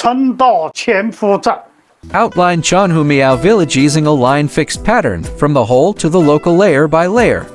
称道潜伏在 Outline Qianhu Miao village using a line fixed pattern, from the whole to the local layer by layer.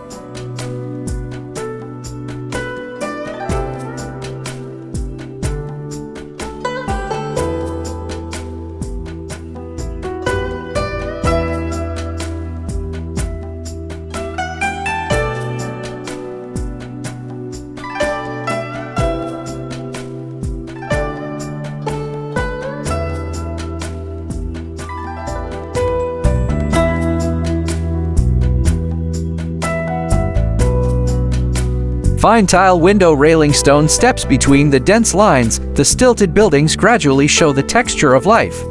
Fine tile window railing stone steps between the dense lines, the stilted buildings gradually show the texture of life.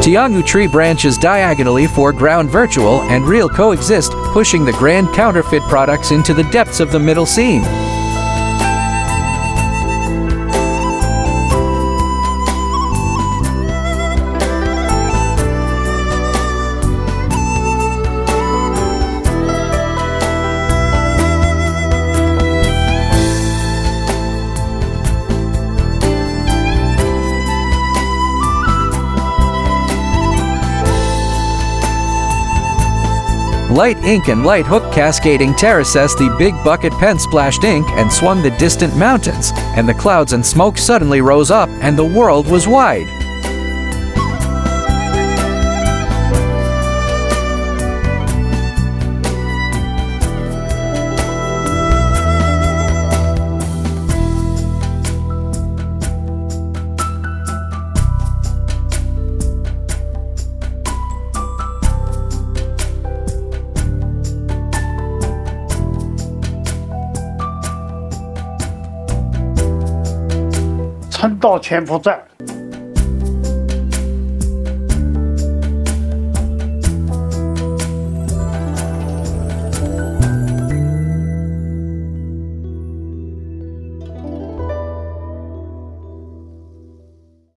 Qianhu tree branches diagonally foreground virtual and real coexist, pushing the grand counterfeit products into the depths of the middle scene. Light ink and light hook cascading terraces, the big bucket pen splashed ink and swung the distant mountains, and the clouds and smoke suddenly rose up, and the world was wide.称道潜伏在